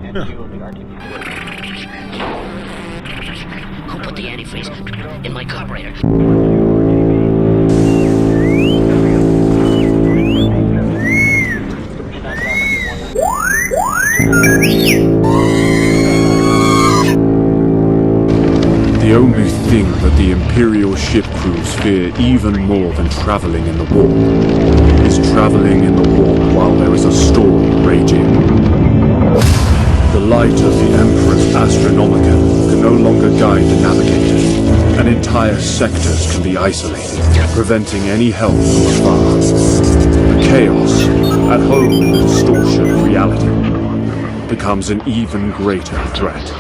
and two of the RTP. Who put the antifreeze in my carburetor? The only thing that the Imperial ship crews fear even more than traveling in the warp is traveling in the warp while there is a storm raging. The light of the Emperor's Astronomica can no longer guide the navigator, and entire sectors can be isolated, preventing any help from afar. The chaos, at home in the distortion of reality, becomes an even greater threat.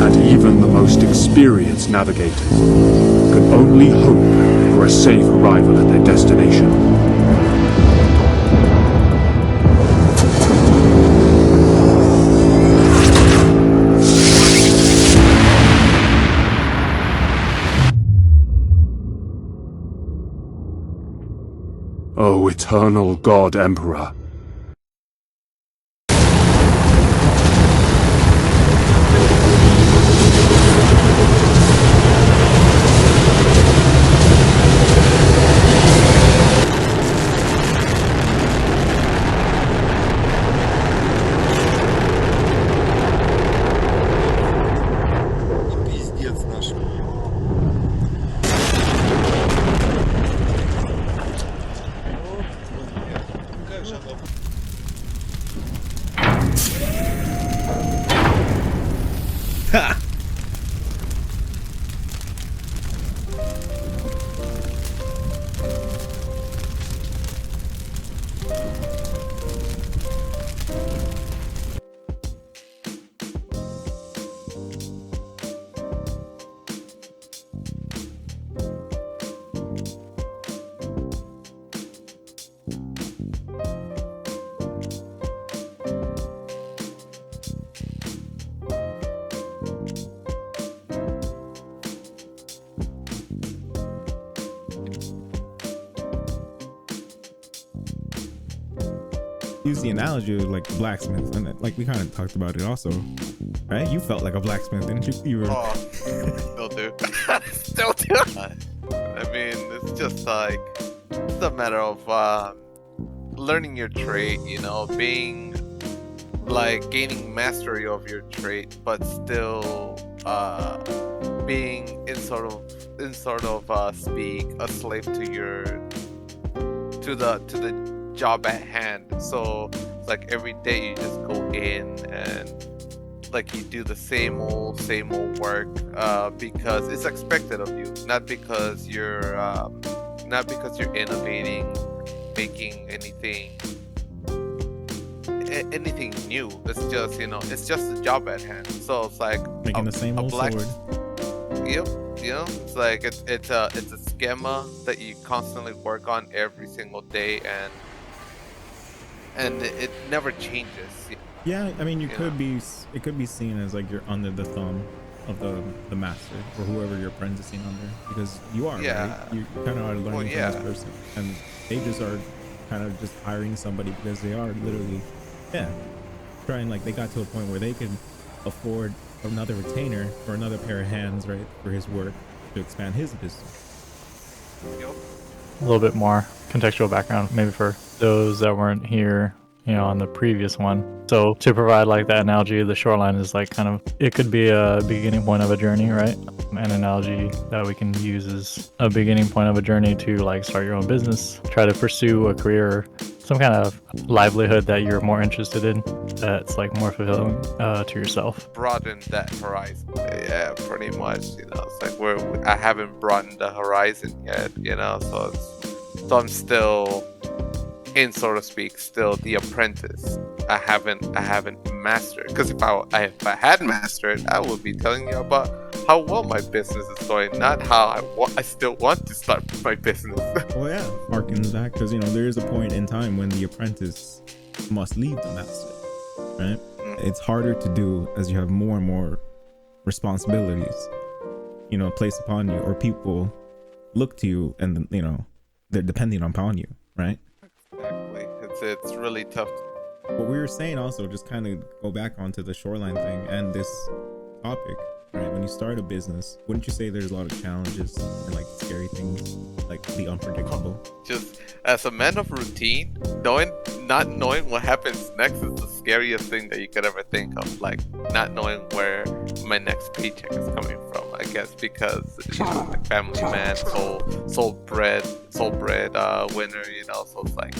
And even the most experienced navigators can only hope for a safe arrival at their destination. O eternal God Emperor, Пиздец наш. Как же оно? Use the analogy of like the blacksmith, and like we kind of talked about it also, right? You felt like a blacksmith, didn't you? You were. Oh, still do. Still do. I mean, it's just like, it's a matter of learning your trade, you know, being like gaining mastery of your trade, but still being in sort of speak a slave to your to the job at hand. So it's like every day you just go in and like you do the same old work because it's expected of you, not because you're innovating, making anything new. It's just, you know, it's just the job at hand. So it's like making the same old sword. Yep, you know, it's like it's a schema that you constantly work on every single day, and it never changes. Yeah, I mean, it could be seen as like you're under the thumb of the master or whoever your apprentice is under, because you are, right? You kind of are learning from this person, and they just are kind of just hiring somebody because they are literally, trying, like they got to a point where they can afford another retainer or another pair of hands, right, for his work to expand his business. Yep. A little bit more contextual background maybe for those that weren't here, you know, on the previous one. So to provide like that analogy, the shoreline is like kind of, it could be a beginning point of a journey, right? An analogy that we can use is a beginning point of a journey to like start your own business, try to pursue a career, some kind of livelihood that you're more interested in, that's like more fulfilling to yourself. Broaden that horizon. Yeah, pretty much. You know, it's like I haven't broadened the horizon yet. You know, so I'm still, in so to speak, still the apprentice. I haven't mastered. Because if I had mastered, I would be telling you about how well my business is going, not how I still want to start my business. Well, yeah, harkens back, because, you know, there is a point in time when the apprentice must leave the master, right? It's harder to do as you have more and more responsibilities, you know, placed upon you, or people look to you and, you know, they're depending upon you, right? it's really tough. What we were saying also, just kind of go back onto the shoreline thing and this topic, right? When you start a business, wouldn't you say there's a lot of challenges and like scary things, like the unpredictable? Just as a man of routine, not knowing what happens next is the scariest thing that you could ever think of. Like not knowing where my next paycheck is coming from. I guess because like family man, soul bread winner. So it's like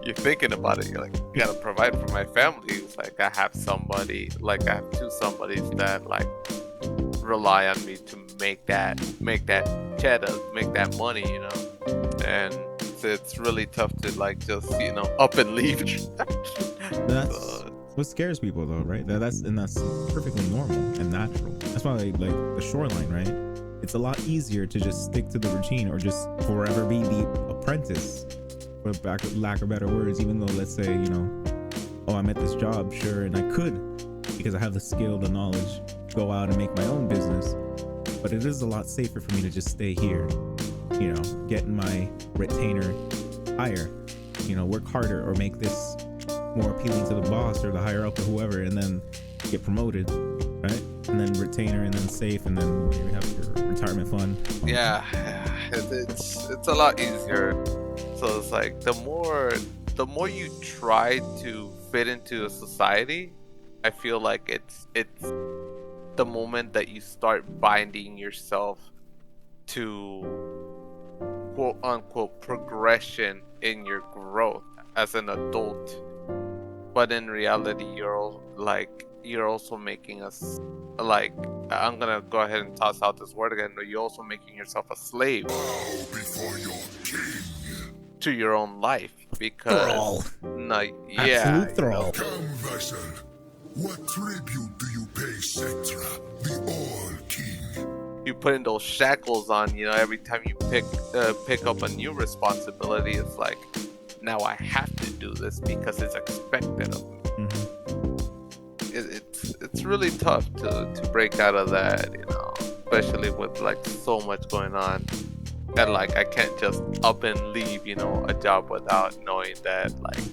you're thinking about it. You're like, you gotta provide for my family. It's like I have two somebodies that like rely on me to make that cheddar, make that money, and it's really tough to like just up and leave. That's what scares people though, right? That's perfectly normal and natural. That's why like the shoreline, right? It's a lot easier to just stick to the routine or just forever be the apprentice, for lack of better words. Even though, let's say, I'm at this job, sure, and I could, because I have the skill, the knowledge, go out and make my own business. But it is a lot safer for me to just stay here, getting my retainer higher, work harder or make this more appealing to the boss or the higher up or whoever, and then get promoted, right? And then retainer, and then safe, and then you have your retirement fund. Yeah, it's a lot easier. So it's like the more you try to fit into a society, I feel like it's the moment that you start binding yourself to quote unquote progression in your growth as an adult. But in reality, you're also making us like, I'm gonna go ahead and toss out this word again, but you're also making yourself a slave before your king. To your own life, because Absolute thrall. Come, vassal. What tribute do you pay Cetra, the All King? You put in those shackles on, every time you pick up a new responsibility. It's like, now I have to do this because it's expected of me. It's really tough to break out of that, especially with like so much going on. And like I can't just up and leave, a job without knowing that like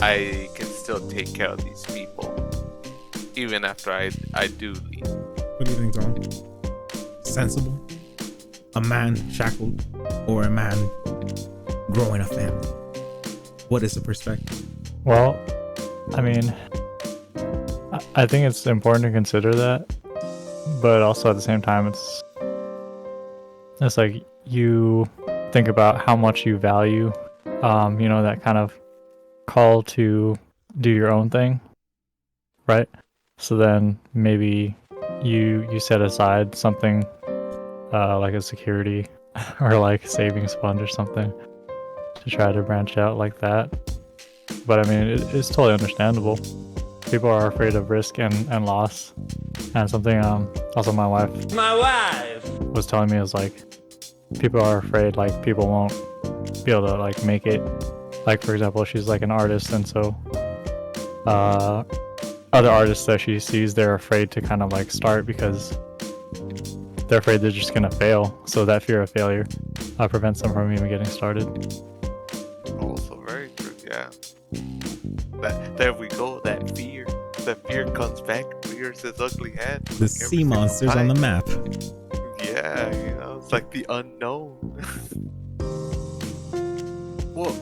I can still take care of these people even after I do leave. What do you think, Tom? Sensible? A man shackled or a man growing a family? What is the perspective? Well, I mean, I think it's important to consider that, but also at the same time, it's like you think about how much you value, that kind of call to do your own thing, right? So then maybe you set aside something like a security or like a savings fund or something to try to branch out like that. But I mean, it's totally understandable. People are afraid of risk and loss. And something also my wife was telling me is like, people are afraid like people won't be able to like make it. Like for example, she's like an artist, and so other artists that she sees, they're afraid to kind of like start because they're afraid they're just gonna fail. So that fear of failure prevents them from even getting started. Also very true, yeah. There we go, that fear. The fear comes back, rears its ugly head. The sea monsters on the map. Yeah, it's like the unknown. Well,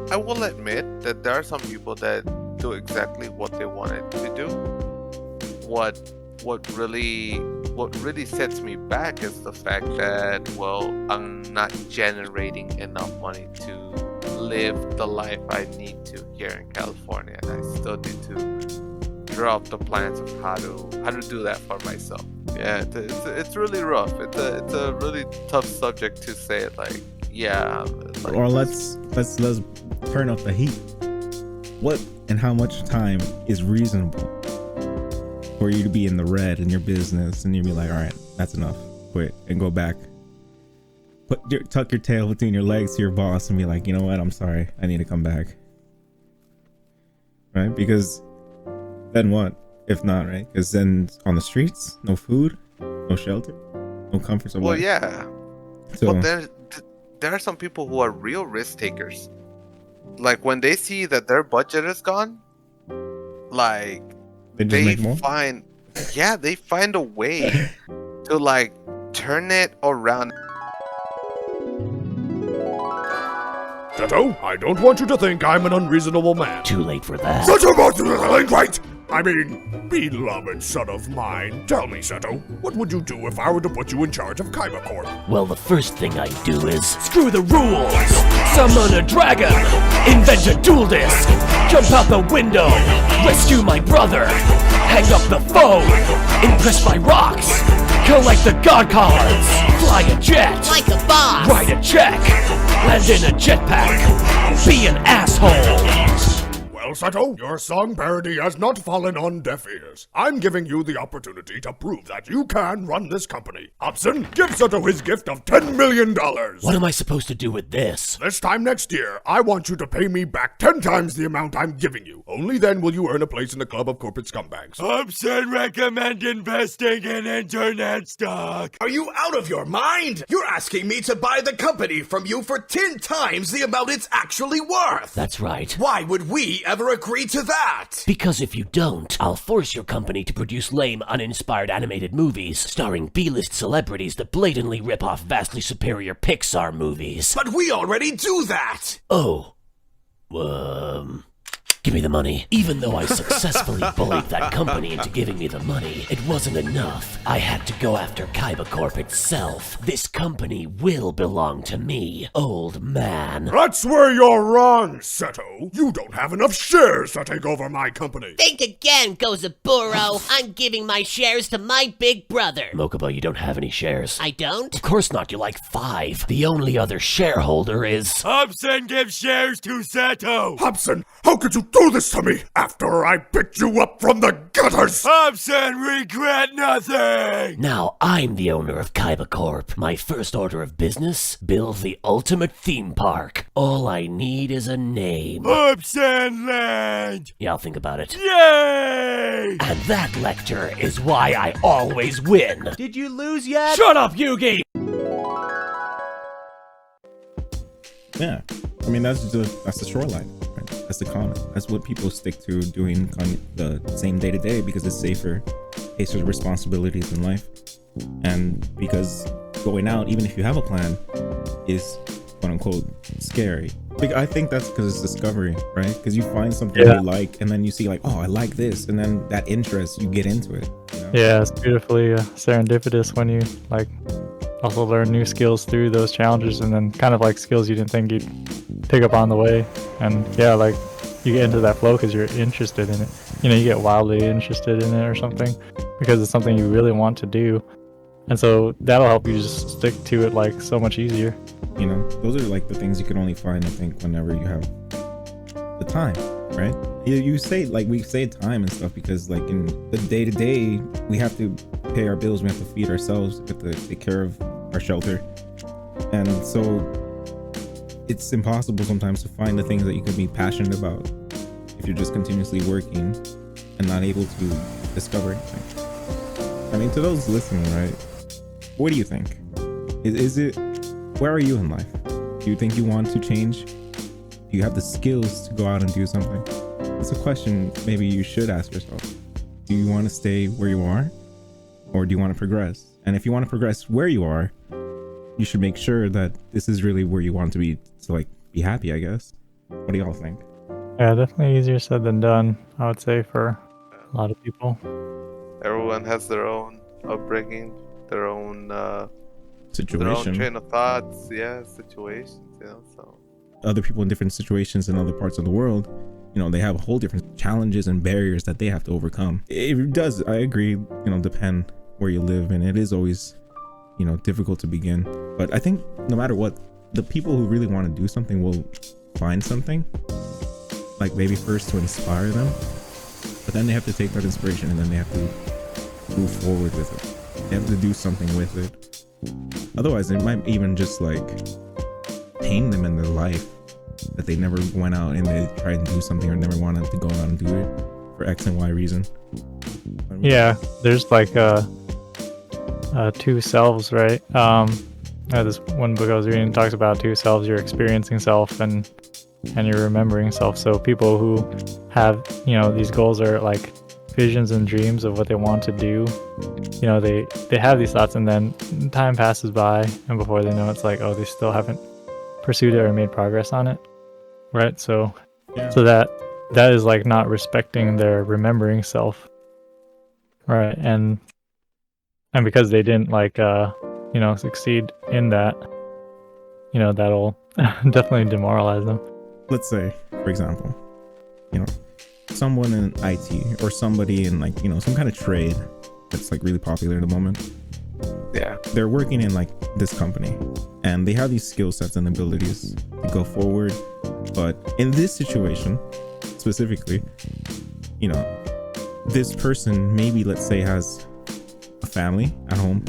I will admit that there are some people that do exactly what they wanted to do. What really sets me back is the fact that, well, I'm not generating enough money to live the life I need to here in California, and I still need to draw up the plans of how to do that for myself. Yeah, it's really rough. It's a really tough subject to say it like, yeah. Like, or let's turn up the heat. What and how much time is reasonable for you to be in the red in your business and you'd be like, all right, that's enough, quit and go back, tuck your tail between your legs to your boss and be like, you know what, I'm sorry, I need to come back, right? Because then what if not, right? Because then on the streets, no food, no shelter, no comforts of life. Well, yeah, so but there are some people who are real risk takers. like when they see that their budget is gone, like They just they make more? find, yeah, they find a way to like turn it around. Seto, I don't want you to think I'm an unreasonable man. Too late for that. Such a motivating right! I mean, beloved son of mine. Tell me, Seto, what would you do if I were to put you in charge of Kaiba Corp? Well, the first thing I'd do is Screw the rules! Summon a dragon! Invent a duel disc! Jump out the window! Rescue my brother! Hang up the phone! Impress my rocks! Collect the god cards! Fly a jet! Like a boss! Write a check! Land in a jetpack! Be an asshole! Well, Seto, your song parody has not fallen on deaf ears. I'm giving you the opportunity to prove that you can run this company. Hobson, give Seto his gift of $10 million. what am I supposed to do with this? This time next year, I want you to pay me back 10 times the amount I'm giving you. Only then will you earn a place in the club of corporate scumbags. Hobson recommend investing in internet stock! Are you out of your mind? You're asking me to buy the company from you for 10 times the amount it's actually worth. That's right. Why would we ever agree to that? Because if you don't, I'll force your company to produce lame, uninspired animated movies starring B-list celebrities that blatantly rip off vastly superior Pixar movies. But we already do that! Oh. Give me the money. Even though I successfully bullied that company into giving me the money, it wasn't enough. I had to go after Kaiba Corp itself. This company will belong to me, old man. That's where you're wrong, Seto. You don't have enough shares to take over my company. Think again, Gozaburo. I'm giving my shares to my big brother. Mokuba, you don't have any shares. I don't? Of course not, you're like 5. The only other shareholder is... Hobson gives shares to Seto! Hobson, how could you do this to me after I picked you up from the gutters? Hobson regret nothing! Now I'm the owner of Kaiba Corp. My first order of business? Build the ultimate theme park. All I need is a name. Hobson Land! Yeah, I'll think about it. Yay! And that lecture is why I always win. Did you lose yet? Shut up, Yugi! Yeah, I mean that's the shoreline. Right? That's the common. That's what people stick to doing on the same day to day because it's safer, takes with responsibilities in life, and because going out, even if you have a plan, is quote unquote scary. Like, I think that's because it's discovery, right? Because you find something you like, and then you see like, oh, I like this, and then that interest, you get into it. You know? Yeah, it's beautifully serendipitous when you like also learn new skills through those challenges, and then kind of like skills you didn't think you'd pick up on the way. And yeah, like you get into that flow because you're interested in it. You know, you get wildly interested in it or something because it's something you really want to do. And so that'll help you just stick to it like so much easier. You know, those are like the things you can only find, I think, whenever you have the time, right? You say, like, we say time and stuff because like in the day to day, we have to pay our bills, we have to feed ourselves, we have to take care of our shelter. And so it's impossible sometimes to find the things that you can be passionate about if you're just continuously working and not able to discover anything. I mean, to those listening, right? What do you think? Is it, where are you in life? Do you think you want to change? Do you have the skills to go out and do something? It's a question maybe you should ask yourself. Do you want to stay where you are? Or do you want to progress? And if you want to progress where you are, you should make sure that this is really where you want to be, to like be happy, I guess. What do y'all think? Yeah, definitely easier said than done, I would say, for a lot of people. Everyone has their own upbringing, their own Situation. their own train of thoughts, situations, so Other people in different situations in other parts of the world, you know, they have a whole different challenges and barriers that they have to overcome. It does, I agree, depend where you live, and it is always, difficult to begin. But I think no matter what, the people who really want to do something will find something, like maybe first to inspire them, but then they have to take that inspiration and then they have to move forward with it. They have to do something with it. Otherwise, it might even just like pain them in their life that they never went out and they tried to do something or never wanted to go out and do it for X and Y reason. Yeah, there's like two selves, right? This one book I was reading talks about two selves, your experiencing self and and your remembering self. So people who have, these goals are like visions and dreams of what they want to do. They have these thoughts, and then time passes by, and before they know, it's like, oh, they still haven't pursued it or made progress on it, right? So that is like not respecting their remembering self, right? And because they didn't succeed in that, that'll definitely demoralize them. Let's say, for example, someone in IT or somebody in some kind of trade that's like really popular at the moment. Yeah. They're working in like this company and they have these skill sets and abilities to go forward. But in this situation specifically, this person maybe, let's say, has a family at home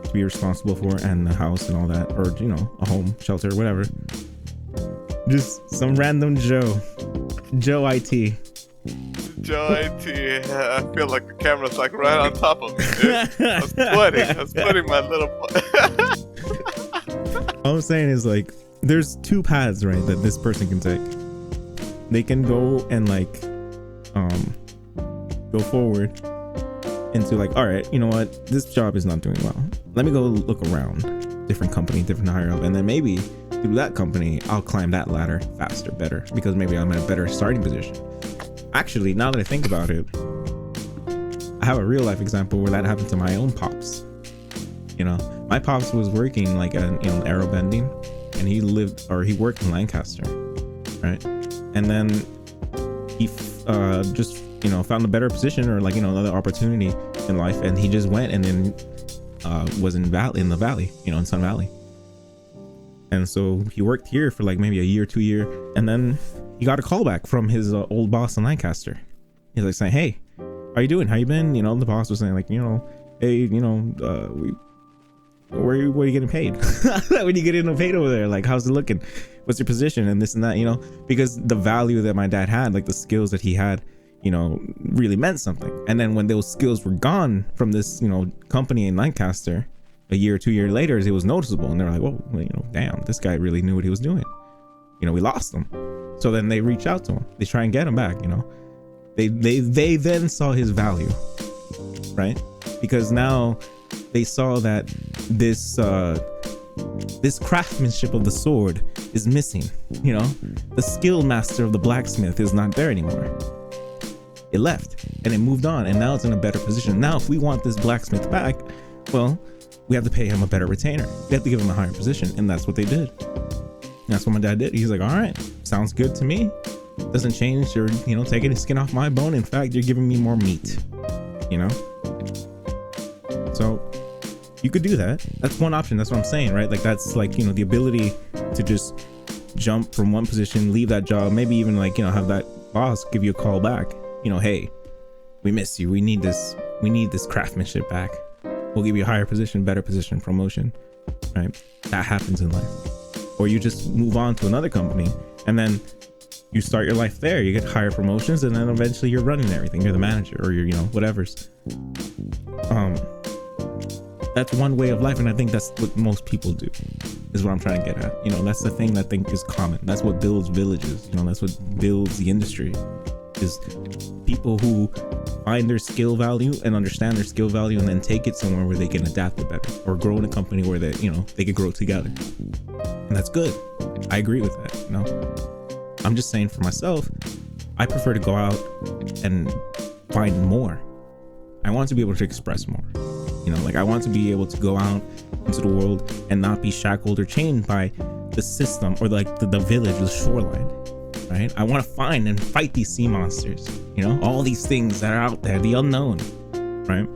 to be responsible for and a house and all that, or a home, shelter, whatever. Just some random Joe IT. Joe IT. I feel like the camera's like right on top of me, dude. I was putting my little. All I'm saying is, like, there's two paths, right, that this person can take. They can go and go forward into like, all right, you know what, this job is not doing well. Let me go look around, different company, different higher up, and then maybe through that company, I'll climb that ladder faster, better, because maybe I'm in a better starting position. Actually, now that I think about it, I have a real life example where that happened to my own pops. My pops was working like an aero bending, and he worked in Lancaster, right? And then he just found a better position or another opportunity in life, and he just went and then was in the valley, in Sun Valley. And so he worked here for like maybe a year, 2 years, and then he got a call back from his old boss in Lancaster. He's like saying, "Hey, how you doing? How you been?" The boss was saying like, "Hey, where are you getting paid? When you getting paid over there? Like, how's it looking? What's your position?" And this and that, because the value that my dad had, like the skills that he had, really meant something. And then when those skills were gone from this, company in Lancaster, a year or 2 years later, it was noticeable. And they're like, "Whoa, damn, this guy really knew what he was doing. We lost him." So then they reach out to him. They try and get him back. They then saw his value, right? Because now they saw that this craftsmanship of the sword is missing. The skill master of the blacksmith is not there anymore. It left and it moved on, and now it's in a better position. Now, if we want this blacksmith back, well, we have to pay him a better retainer. We have to give him a higher position, and that's what they did. That's what my dad did. He's like, "All right, sounds good to me. Doesn't change. You're, taking the skin off my bone. In fact, you're giving me more meat." So you could do that. That's one option. That's what I'm saying, right? Like, that's like, the ability to just jump from one position, leave that job, maybe even have that boss give you a call back. "Hey, we miss you. We need this craftsmanship back. We'll give you a higher position, better position, promotion," right? That happens in life. Or you just move on to another company and then you start your life there. You get higher promotions, and then eventually you're running everything. You're the manager, or you're, whatever's. That's one way of life, and I think that's what most people do, is what I'm trying to get at. That's the thing that I think is common. That's what builds villages. That's what builds the industry, is people who find their skill value and understand their skill value, and then take it somewhere where they can adapt it better, or grow in a company where they can grow together. And that's good. I agree with that. I'm just saying, for myself, I prefer to go out and find more. I want to be able to express more. I want to be able to go out into the world and not be shackled or chained by the system or the village, the shoreline, right? I want to find and fight these sea monsters, all these things that are out there, the unknown, right?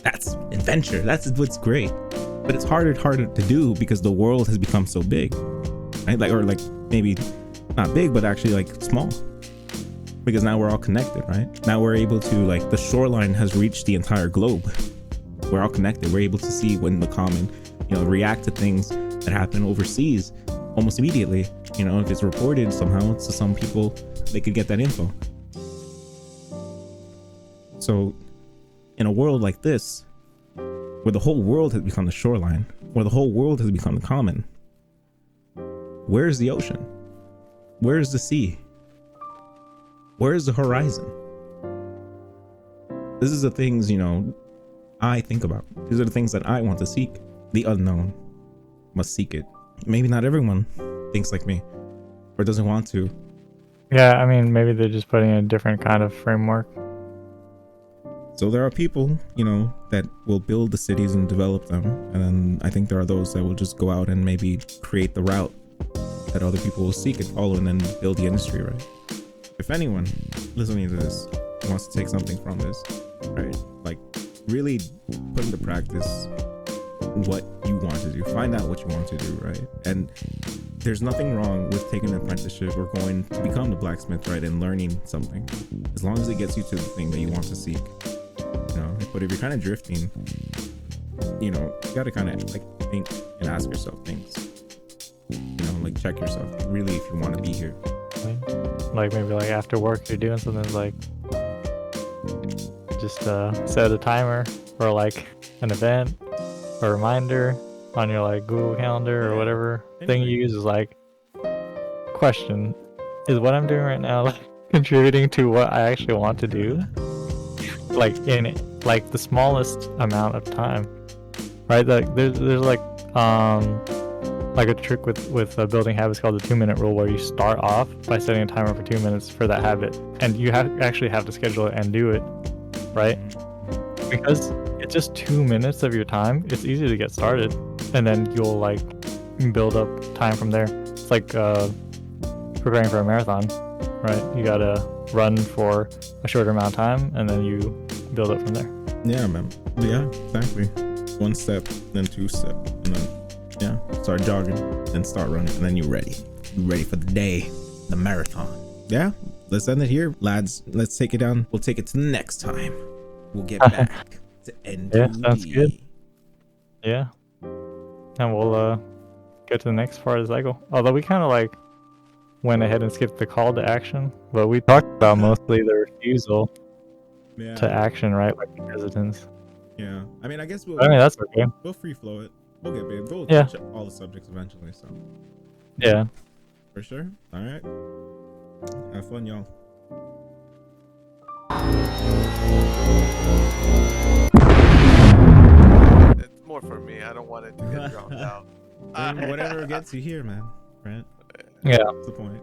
That's adventure. That's what's great. But it's harder to do because the world has become so big, right? Maybe not big, but actually small, because now we're all connected, right? Now we're able to, the shoreline has reached the entire globe. We're all connected. We're able to see when the common, react to things that happen overseas almost immediately. If it's reported somehow to some people, they could get that info. So in a world like this, where the whole world has become the shoreline, where the whole world has become the common, where's the ocean? Where is the sea? Where is the horizon? This is the things, you know, I think about. These are the things that I want to seek. The unknown. Must seek it. Maybe not everyone thinks like me or doesn't want to. Yeah, I mean, maybe they're just putting a different kind of framework. So there are people, you know, that will build the cities and develop them. And then I think there are those that will just go out and maybe create the route that other people will seek and follow and then build the industry, right? If anyone listening to this wants to take something from this, right? Like really put into practice what you want to do. Find out what you want to do, right? And there's nothing wrong with taking an apprenticeship or going to become the blacksmith, right? And learning something, as long as it gets you to the thing that you want to seek. You know, but if you're kind of drifting, you know, you gotta kind of like think and ask yourself things. You know, like check yourself really if you want to be here. Like maybe like after work you're doing something like just set a timer or like an event or reminder on your like Google Calendar or whatever thing you use is like, question, is what I'm doing right now like contributing to what I actually want to do? Like in it, like the smallest amount of time, right? Like there's like a trick with building habits called the 2-minute rule, where you start off by setting a timer for 2 minutes for that habit, and you actually have to schedule it and do it, right? Because it's just 2 minutes of your time. It's easy to get started, and then you'll like build up time from there. It's like preparing for a marathon, right? You gotta run for a shorter amount of time, and then you build up from there. Yeah, man. Yeah, exactly. 1 step, then 2 step, and then start jogging, then start running, and then you're ready. You're ready for the day, the marathon. Yeah, let's end it here, lads. Let's take it down. We'll take it to the next time. We'll get back to NDD. Yeah, sounds good. Yeah, and we'll get to the next part of the cycle. Although we kind of like went ahead and skipped the call to action, but we talked about mostly the refusal to action, right? Like hesitance. Yeah, I mean, I guess I mean, that's okay. We'll free flow it. We'll get big. We'll Yeah. touch all the subjects eventually, so. Yeah. For sure. All right. Have fun, y'all. It's more for me. I don't want it to get drowned out. Whatever gets you here, man. Right? Yeah. That's the point.